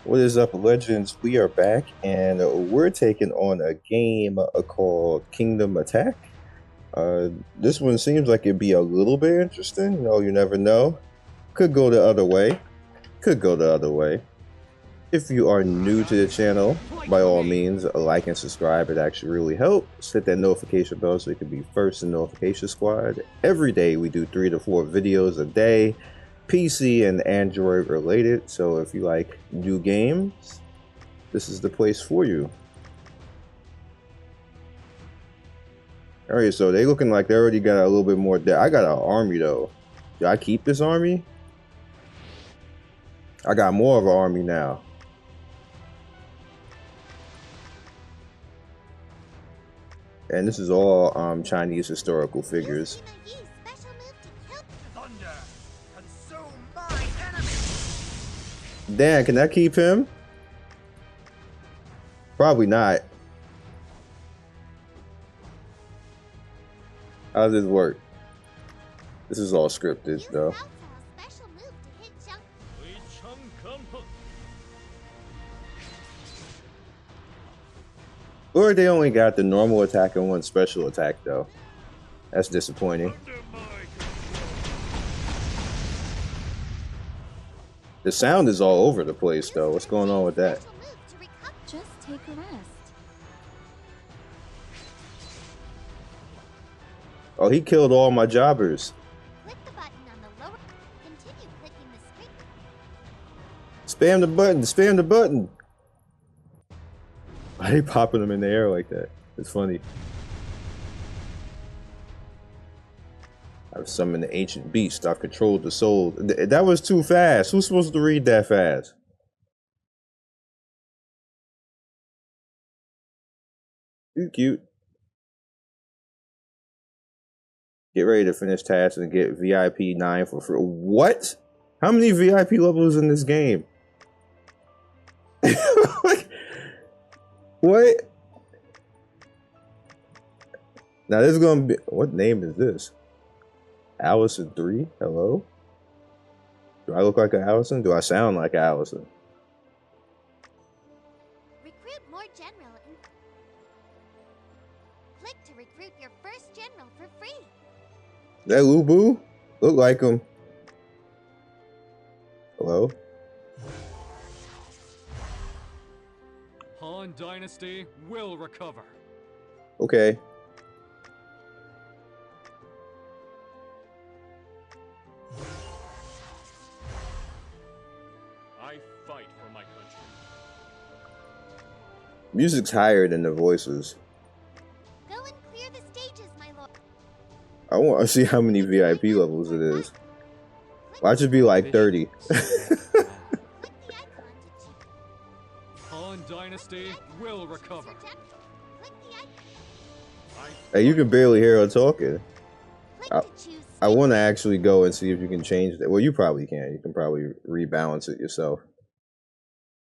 What is up, legends? We are back, and we're taking on a game called Kingdom Attack. This one seems like it'd be a little bit interesting. You know, you never know. Could go the other way. Could go the other way. If you are new to the channel, by all means, like and subscribe. It actually really helps. Hit that notification bell so you can be first in the notification squad. Every day we do 3 to 4 videos a day. PC and Android related, so if you like new games, this is the place for you. Alright, so they looking like they already got a little bit more I got an army though. Do I keep this army? I got more of an army now. And this is all Chinese historical figures. Damn, can I keep him? Probably not. How does this work? This is all scripted, though. Or they only got the normal attack and one special attack, though. That's disappointing. The sound is all over the place, though. What's going on with that? Just take a rest. Oh, he killed all my jobbers. Click the button on the lower. Continue clicking the screen. Spam the button. Spam the button. Why are they popping them in the air like that? It's funny. I've summoned the ancient beast. I've controlled the soul. That was too fast. Who's supposed to read that fast? Too cute. Get ready to finish tasks and get VIP 9 for free. What? How many VIP levels in this game? What? Now this is gonna be. What name is this? Allison 3? Hello? Do I look like an Allison? Do I sound like an Allison? Recruit more general. Click to recruit your first general for free. That Lubu? Look like him. Hello? Han Dynasty will recover. Okay. I fight for my country. Music's higher than the voices. Go and clear the stages, my lord. I want to see how many VIP levels it is. Why should be like 30? Click the icon to choose. Han Dynasty will recover. Click the icon. Hey, you can barely hear her talking. Click to choose. I want to actually go and see if you can change that. Well, you probably can. You can probably rebalance it yourself.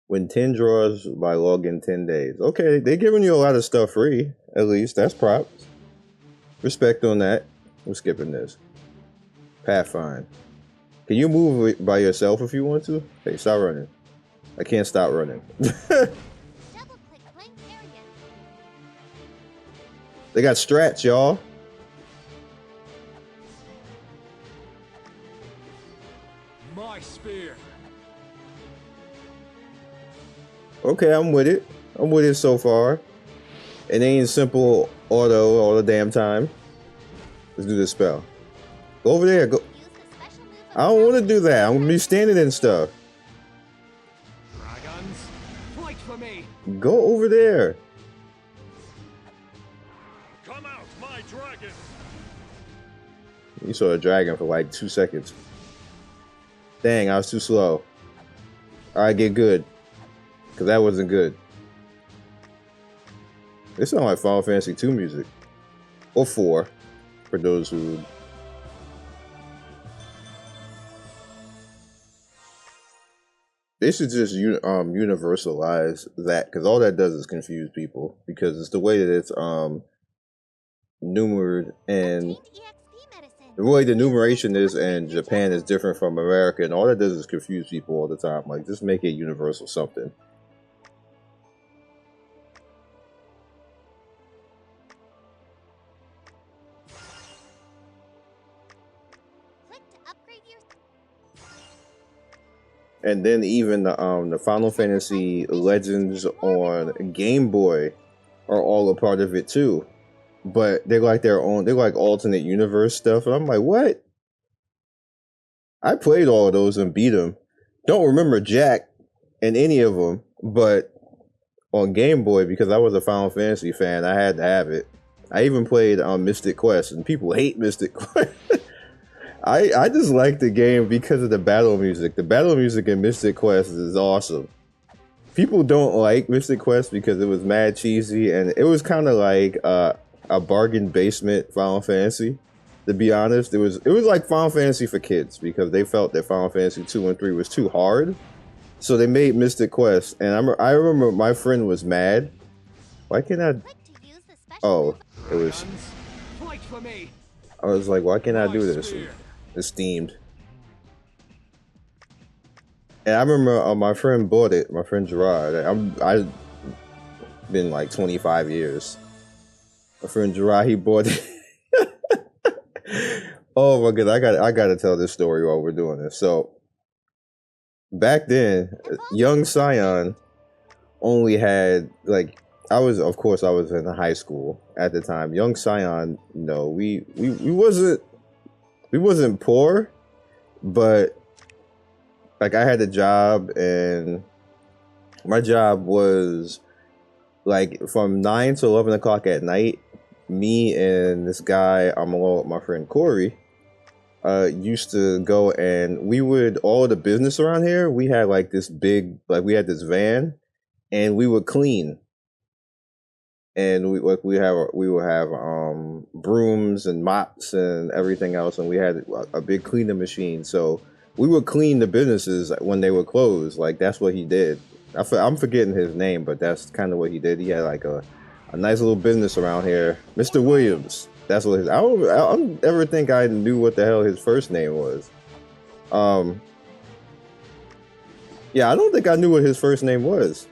When 10 draws by login 10 days. Okay, they're giving you a lot of stuff free. At least, that's props. Respect on that. We're skipping this. Pathfind. Can you move by yourself if you want to? Hey, stop running. I can't stop running. Double click blank area. They got strats, y'all. My spear. Okay, I'm with it. I'm with it so far. It ain't simple auto all the damn time. Let's do this spell. Go over there. Go. Use the special move. I don't want to do that. I'm gonna be standing in stuff. Dragons, fight for me. Go over there. Come out, my dragon. You saw a dragon for like 2 seconds. Dang, I was too slow. Alright, get good. Because that wasn't good. It sounds like Final Fantasy 2 music. Or 4. For those who... They should just universalize that. Because all that does is confuse people. Because it's the way that it's numbered and Obtained EXP medicine. The way the numeration is in Japan is different from America, and all that does is confuse people all the time. Like, just make it universal something. Click to upgrade your. And then even the Final Fantasy Legends on Game Boy are all a part of it too. But they're like their own, they're like alternate universe stuff. And I'm like, what? I played all of those and beat them. Don't remember Jack in any of them, but on Game Boy, because I was a Final Fantasy fan, I had to have it. I even played Mystic Quest, and people hate Mystic Quest. I just like the game because of the battle music. The battle music in Mystic Quest is awesome. People don't like Mystic Quest because it was mad cheesy, and it was kind of like a bargain basement Final Fantasy. To be honest, it was like Final Fantasy for kids because they felt that Final Fantasy 2 and 3 was too hard, so they made Mystic Quest. And I remember my friend was mad. Why can't I? Click to use the special. Oh, it was. Fight for me. I was like, why can't I do this? Spear. It's steamed. And I remember my friend bought it. My friend Gerard. I've been like 25 years. My friend Gerard, he bought it. Oh my god, I gotta tell this story while we're doing this. So back then, young Scion only had like I was in high school at the time. Young Scion, no, we wasn't poor, but like I had a job, and my job was like from 9 to 11 o'clock at night. Me and this guy, I'm along with my friend Corey, used to go, and we would, all the business around here, we had like this big, like we had this van, and we would clean. And we would have brooms and mops and everything else, and we had a big cleaning machine. So we would clean the businesses when they were closed. Like that's what he did. I'm forgetting his name, but that's kind of what he did. He had like a nice little business around here, Mr. Williams. That's what his. I don't ever think I knew what the hell his first name was. Yeah, I don't think I knew what his first name was.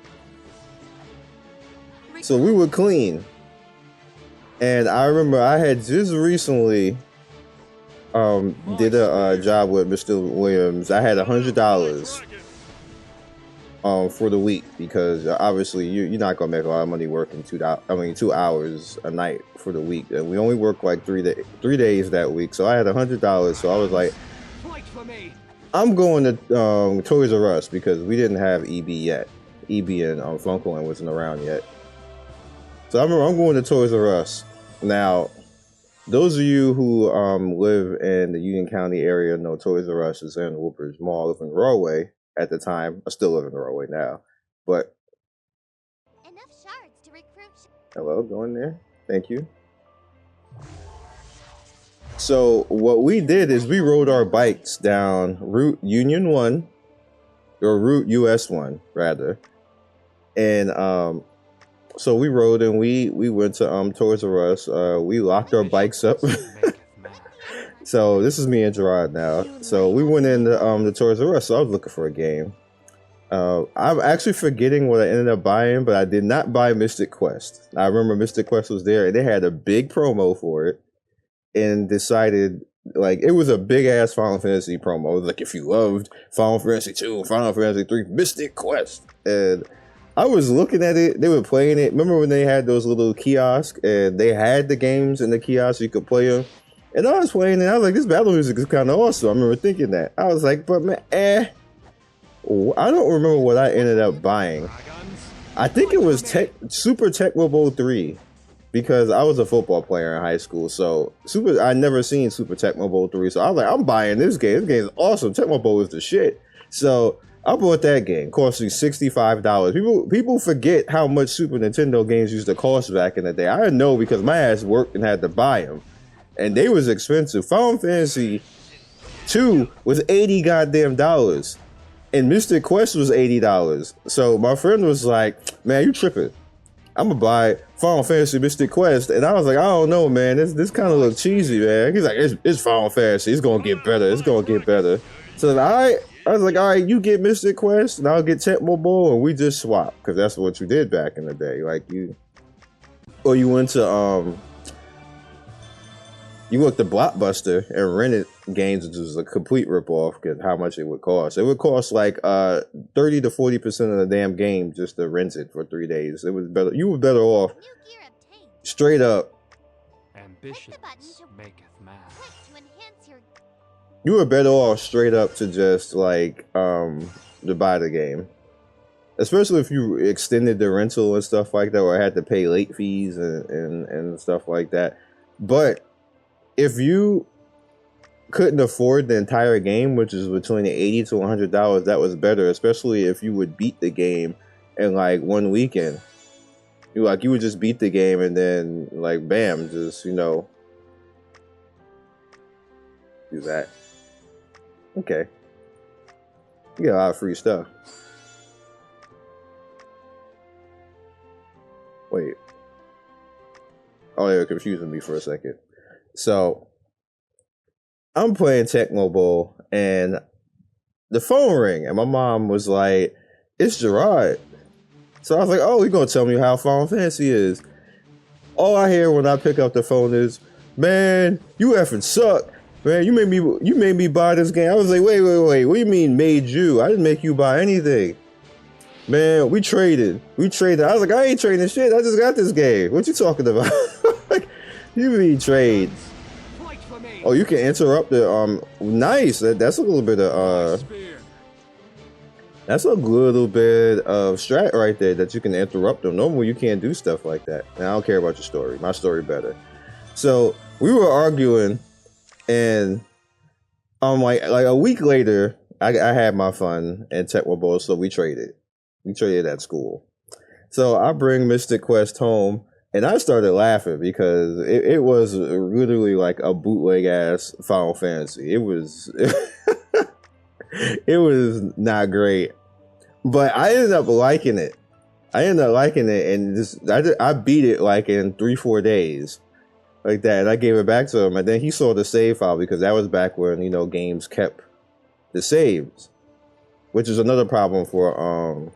So we would clean, and I remember I had just recently did a job with Mr. Williams. I had $100 for the week because obviously you're not gonna make a lot of money working 2 hours a night for the week, and we only work like 3 days that week. So I had $100, so I was like, I'm going to Toys R Us because we didn't have EB yet. EB and Funkoland wasn't around yet. So I remember I'm going to Toys R Us. Now, those of you who live in the Union County area know Toys R Us is in Woodbridge Mall. I live in Rahway at the time. I still live in Rahway now. But Enough shards to recruit. hello, go in there. Thank you. So what we did is we rode our bikes down Route Union 1, or Route US 1 rather, and so we rode and we went to Toys R Us. We locked our bikes up. So this is me and Gerard now. So we went in the Toys R Us. So I was looking for a game. I'm actually forgetting what I ended up buying, but I did not buy Mystic Quest. I remember Mystic Quest was there, and they had a big promo for it, and decided, like, it was a big ass Final Fantasy promo. It was like, if you loved Final Fantasy 2, Final Fantasy 3, Mystic Quest. And I was looking at it, they were playing it. Remember when they had those little kiosks and they had the games in the kiosk so you could play them? And I was playing it, I was like, this battle music is kind of awesome. I remember thinking that. I was like, but man, I don't remember what I ended up buying. I think it was Super Tecmo Bowl 3. Because I was a football player in high school, so I never seen Super Tecmo Bowl 3, so I was like, I'm buying this game. This game is awesome. Tecmo Bowl is the shit. So I bought that game. Cost me $65. People forget how much Super Nintendo games used to cost back in the day. I know because my ass worked and had to buy them, and they was expensive. Final Fantasy 2 was $80 goddamn dollars, and Mystic Quest was $80. So my friend was like, "Man, you tripping." I'm gonna buy Final Fantasy Mystic Quest, and I was like, I don't know, man. This kind of look cheesy, man. He's like, it's Final Fantasy. It's gonna get better. It's gonna get better. So I was like, all right, you get Mystic Quest, and I'll get Tecmo Bowl, and we just swap because that's what you did back in the day. Like or you went to you went to Blockbuster and rented games, which was a complete ripoff because how much it would cost. It would cost like 30 to 40% of the damn game just to rent it for 3 days. It was better. You were better off New gear obtained. straight up. Ambitions Press the button to- maketh mad. Click to enhance your. You were better off straight up to just like to buy the game. Especially if you extended the rental and stuff like that, or had to pay late fees and stuff like that. But if you couldn't afford the entire game, which is between $80 to $100, that was better, especially if you would beat the game in like one weekend. You would just beat the game and then like bam, just do that. Okay. You get a lot of free stuff. Wait. Oh, they were confusing me for a second. So, I'm playing Tecmo Bowl, and the phone rang, and my mom was like, it's Gerard. So I was like, oh, you're going to tell me how Final Fantasy is. All I hear when I pick up the phone is, man, you effing suck. Man, you made me buy this game. I was like, wait. What do you mean made you? I didn't make you buy anything. Man, we traded. I was like, I ain't trading shit. I just got this game. What you talking about? Like, you mean trade? Fight for me. Oh, you can interrupt the nice. That's a little bit of Spear. that's a little bit of strat right there that you can interrupt them. Normally you can't do stuff like that. And I don't care about your story. My story better. So we were arguing, and like a week later, I had my fun and Tecmo Bowl, so we traded. We traded at school. So I bring Mystic Quest home, and I started laughing because it was literally like a bootleg ass Final Fantasy. It was it was not great, but I ended up liking it. And just I beat it like in 3-4 days, like that. And I gave it back to him, and then he saw the save file because that was back when games kept the saves, which is another problem for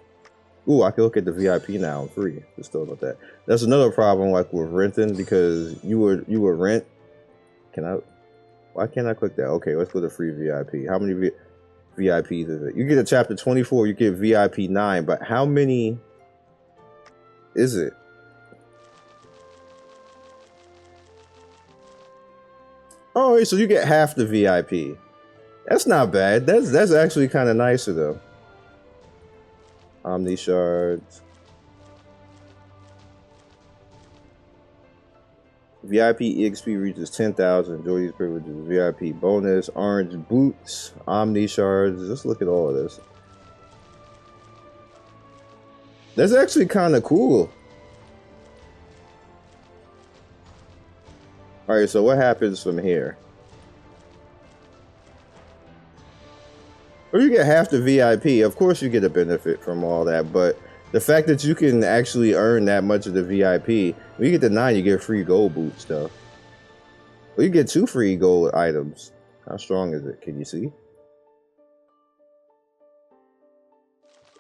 Ooh, I can look at the VIP now. I'm free. Just thought about that. That's another problem, like with renting, because you would rent. Why can't I click that? Okay, let's go to free VIP. How many VIPs is it? You get a chapter 24. You get VIP 9, but how many is it? Oh, so you get half the VIP. That's not bad. That's actually kind of nicer though. Omni shards. VIP EXP reaches 10,000. Enjoy these privileges. VIP bonus. Orange boots. Omni shards. Just look at all of this. That's actually kind of cool. Alright, so what happens from here? Or you get half the VIP. Of course you get a benefit from all that, but the fact that you can actually earn that much of the VIP, when you get the 9, you get free gold boots though. Well, you get 2 free gold items. How strong is it? Can you see?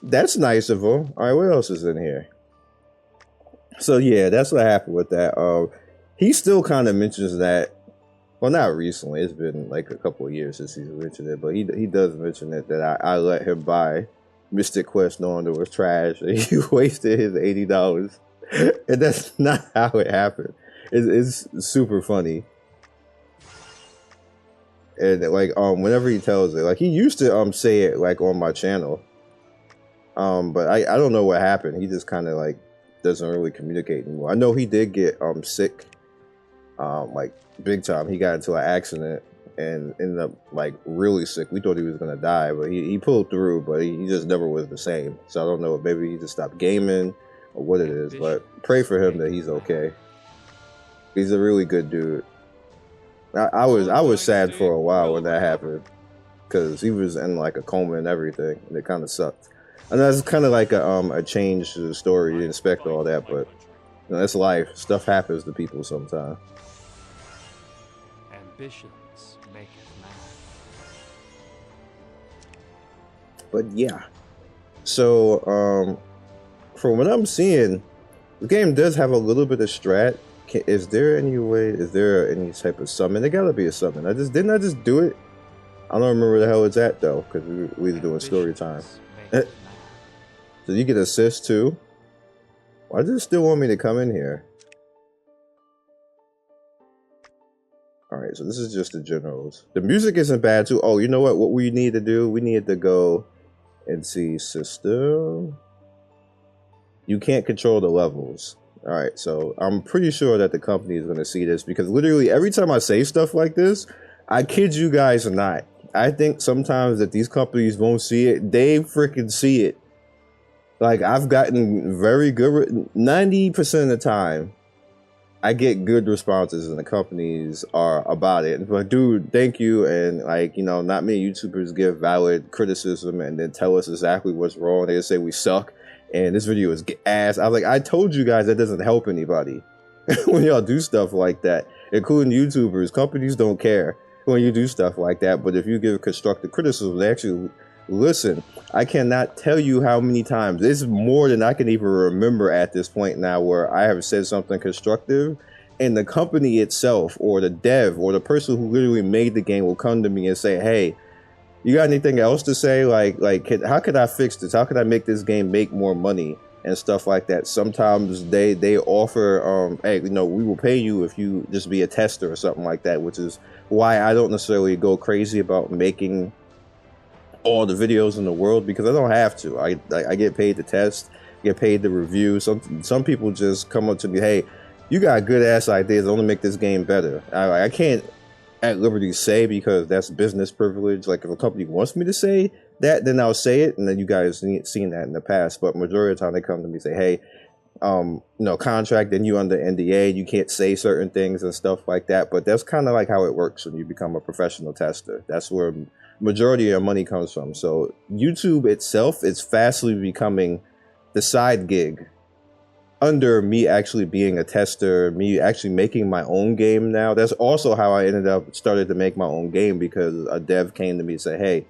That's nice of him. Alright, what else is in here? So yeah, that's what happened with that. He still kind of mentions that. Well, not recently. It's been like a couple of years since he's mentioned it, but he does mention it that I let him buy Mystic Quest knowing it was trash, and he wasted his $80, and that's not how it happened. It's super funny, and like whenever he tells it, like he used to say it like on my channel, but I don't know what happened. He just kind of like doesn't really communicate anymore. I know he did get sick, like big time. He got into an accident and ended up like really sick. We thought he was gonna die, but he pulled through, but he just never was the same. So I don't know, maybe he just stopped gaming or what it is, but pray for him that he's okay. He's a really good dude. I was sad for a while when that happened because he was in like a coma and everything, and it kind of sucked. And that's kind of like a change to the story. You didn't expect all that, but You know, that's life. Stuff happens to people sometimes. Ambitions maketh man. But yeah. So, from what I'm seeing, the game does have a little bit of strat. Is there any way? Is there any type of summon? There gotta be a summon. Didn't I just do it? I don't remember where the hell it's at though, because we were doing story time. So you get assist too. Why does it still want me to come in here? All right, so this is just the generals. The music isn't bad too. Oh, you know what? What we need to do? We need to go and see system. You can't control the levels. All right, so I'm pretty sure that the company is going to see this because literally every time I say stuff like this, I kid you guys not. I think sometimes that these companies won't see it. They freaking see it. Like, I've gotten very good, 90% of the time, I get good responses and the companies are about it. But dude, thank you. And like, you know, not many YouTubers give valid criticism and then tell us exactly what's wrong. They just say we suck and this video is ass. I was like, I told you guys that doesn't help anybody when y'all do stuff like that, including YouTubers. Companies don't care when you do stuff like that. But if you give constructive criticism, they actually listen. I cannot tell you how many times. It's more than I can even remember at this point now where I have said something constructive and the company itself or the dev or the person who literally made the game will come to me and say, hey, you got anything else to say? How could I fix this? How could I make this game make more money and stuff like that? Sometimes they offer, hey, you know, we will pay you if you just be a tester or something like that, which is why I don't necessarily go crazy about making all the videos in the world because I don't have to. I get paid to test, get paid to review. Some people just come up to me, hey, you got good ass ideas. I want to make this game better. I can't at liberty say because that's business privilege. Like if a company wants me to say that, then I'll say it. And then you guys seen that in the past. But majority of the time they come to me and say, hey, you know, contract, then you under NDA, you can't say certain things and stuff like that. But that's kind of like how it works when you become a professional tester. That's where majority of your money comes from. So YouTube itself is fastly becoming the side gig under me actually being a tester, me actually making my own game now. That's also how I started to make my own game because a dev came to me and said, hey,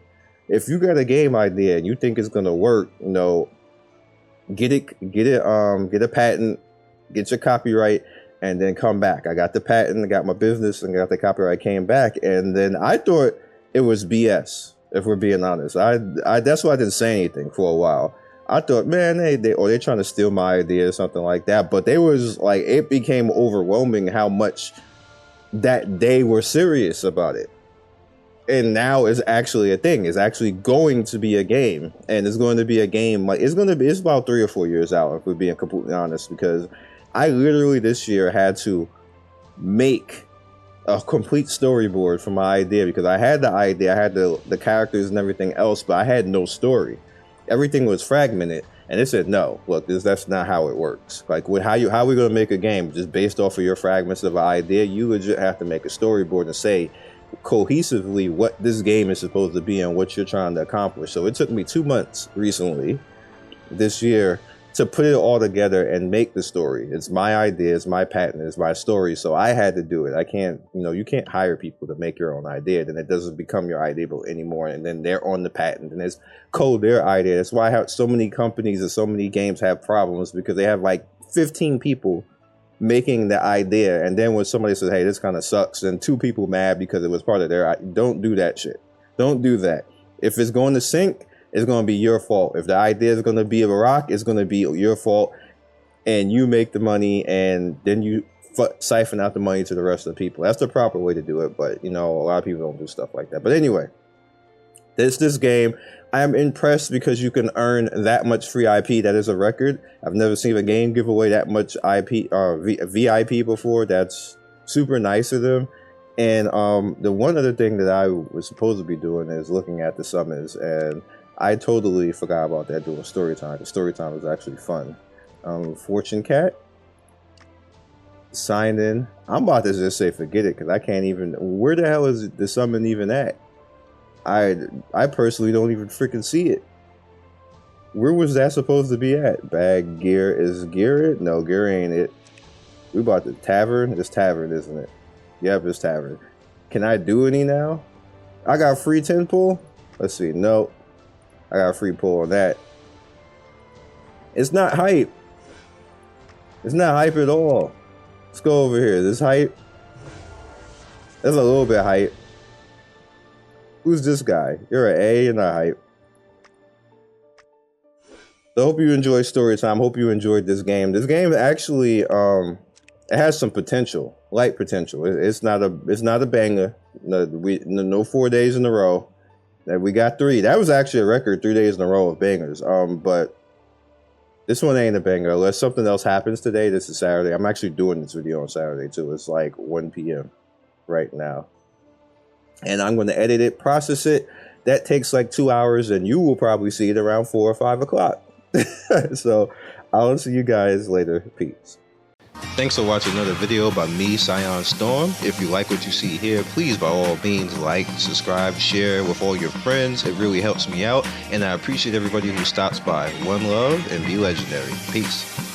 if you got a game idea and you think it's gonna work, you know, get a patent, get your copyright, and then come back. I got the patent, I got my business, and got the copyright, came back, and then I thought it was BS, if we're being honest. I that's why I didn't say anything for a while. I thought, man, they're trying to steal my idea or something like that. But they was like, it became overwhelming how much that they were serious about it. And now it's actually a thing. It's actually going to be a game. And it's going to be a game, like it's about 3 or 4 years out, if we're being completely honest, because I literally this year had to make a complete storyboard for my idea because I had the idea, I had the characters and everything else, but I had no story. Everything was fragmented, and they said, no, look, that's not how it works. Like, how are we going to make a game just based off of your fragments of an idea? You legit have to make a storyboard and say cohesively what this game is supposed to be and what you're trying to accomplish. So it took me 2 months recently, this year, to put it all together and make the story. It's my idea, it's my patent, it's my story. So I had to do it. I can't, you know, you can't hire people to make your own idea. Then it doesn't become your idea anymore. And then they're on the patent and it's code their idea. That's why I have so many companies and so many games have problems because they have like 15 people making the idea. And then when somebody says, hey, this kind of sucks, then 2 people mad because it was part of their idea. Don't do that shit. Don't do that. If it's going to sink, it's going to be your fault. If the idea is going to be a rock, it's going to be your fault. And you make the money and then you siphon out the money to the rest of the people. That's the proper way to do it. But, you know, a lot of people don't do stuff like that. But anyway, this game, I am impressed because you can earn that much free IP. That is a record. I've never seen a game give away that much IP VIP before. That's super nice of them. And the one other thing that I was supposed to be doing is looking at the summons, and I totally forgot about that doing story time. The story time was actually fun. Fortune Cat, sign in. I'm about to just say forget it because I can't even. Where the hell is the summon even at? I personally don't even freaking see it. Where was that supposed to be at? Bag gear. Is gear it? No, gear ain't it. We bought the tavern. It's tavern, isn't it? Yep, it's tavern. Can I do any now? I got free 10 pull? Let's see. Nope. I got a free pull on that. It's not hype. It's not hype at all. Let's go over here. This hype. That's a little bit hype. Who's this guy? You're an A, you're not hype. So I hope you enjoyed story time. Hope you enjoyed this game. This game actually it has some potential, light potential. It's not a banger. No 4 days in a row. That we got 3. That was actually a record, 3 days in a row of bangers. But this one ain't a banger unless something else happens today. This is Saturday. I'm actually doing this video on Saturday too. It's like 1 p.m. right now. And I'm going to edit it, process it. That takes like 2 hours, and you will probably see it around 4 or 5 o'clock. So I'll see you guys later. Peace. Thanks for watching another video by me, Scion Storm. If you like what you see here, please by all means like, subscribe, share with all your friends. It really helps me out, and I appreciate everybody who stops by. One love and be legendary. Peace.